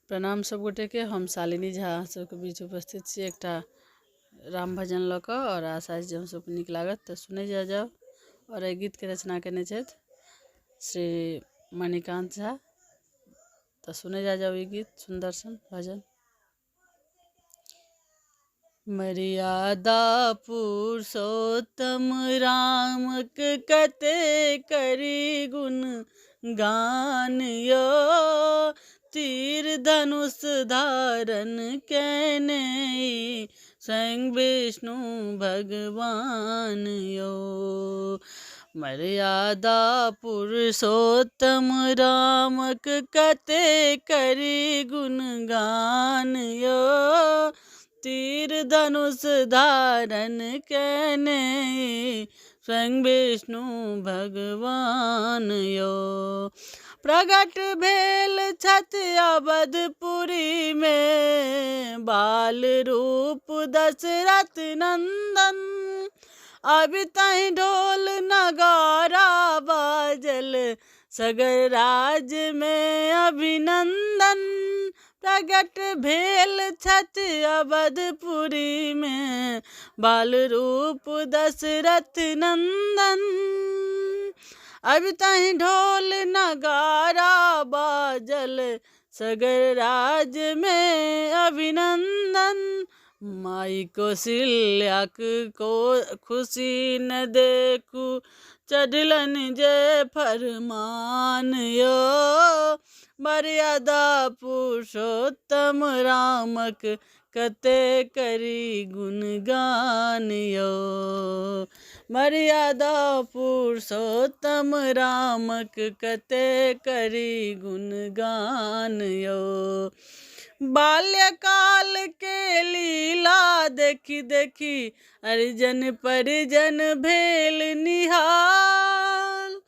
प्रणाम सब गोटे के। हम शालिनी झा सबके बीच उपस्थित छी एकटा राम भजन लऽ कऽ, और आशा जे हम सब नीक लागत तऽ सुनै जाओ। और एहि गीत के रचना केने छथि श्री मणिकांत झा। तऽ सुनै जाओ ई गीत सुंदर सन भजन। मर्यादा पुरुषोत्तम रामक कते करी गुण गान यो, तीर धनुष धारण केने स्वयं विष्णु भगवान यो। मर्यादा पुरुषोत्तम रामक कते करी गुण गान यो, तीर धनुष धारण केने स्वयं विष्णु भगवान यो। प्रगट भेल छथि अवधपुरी में, बाल रूप दशरथ नंदन, अभी तहि ढोल नगारा बाजल, सगर राज में अभिनंदन। प्रगट भेल छथि अवधपुरी में, बाल रूप दशरथ नंदन, अभी तहि ढोल नगारा बाजल, सगर राज में अभिनंदन। माई कौशल्या को खुशी न देखू, चढ़लन जे फरमान यो। मर्यादा पुरुषोत्तम रामक कते करी गुण गान यो। मर्यादा पुरुषोत्तम रामक कते करी गुण गान यो। बाल्यकाल के लीला देखी देखी, अर्जन परिजन भेल निहाल।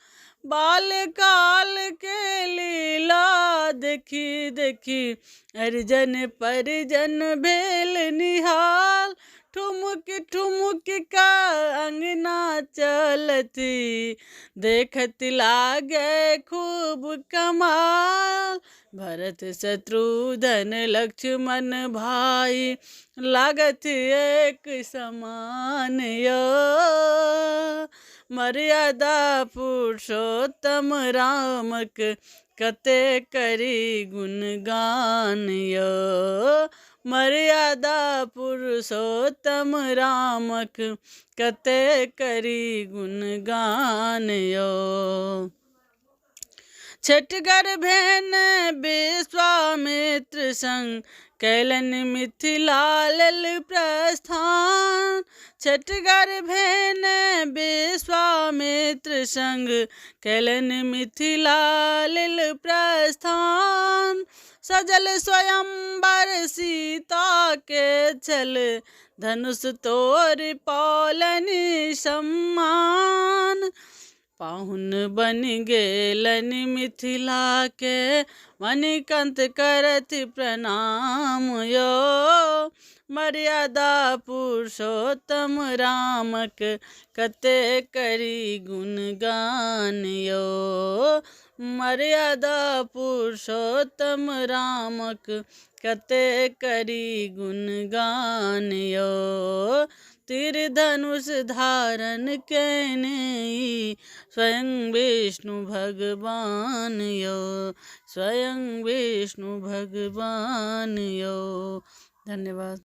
बाल्यकाल के लीला देखी देखी, अर्जन परिजन भेल निहाल। ठुमुक ठुमुक का अंगना चलती, देखत लागे खूब कमाल। भरत शत्रुघ्न लक्ष्मण भाई, लागत एक समान यो। मर्यादा पुरुषोत्तम रामक कते करी गुण गान यो। मर्यादा पुरुषोत्तम रामक कते करी गुण गान यो। छठगर भेन विश्वामित्र संग, कैलन मिथिला लेल प्रस्थान। छठगर भेन विश्वामित्र संग, कैलन मिथिला लेल प्रस्थान। सजल स्वयंवर सीता के छल, धनुष तोर पौलनि सम्मान। पाहुन बन गेलन मिथिला के, मणिकांत करत प्रणाम यो। मर्यादा पुरुषोत्तम रामक कते करी गुण गान यो। मर्यादा पुरुषोत्तम रामक कते करी गुण गान यो। तीर धनुष धारण केने स्वयं विष्णु भगवान यो। स्वयं विष्णु भगवान यो। धन्यवाद।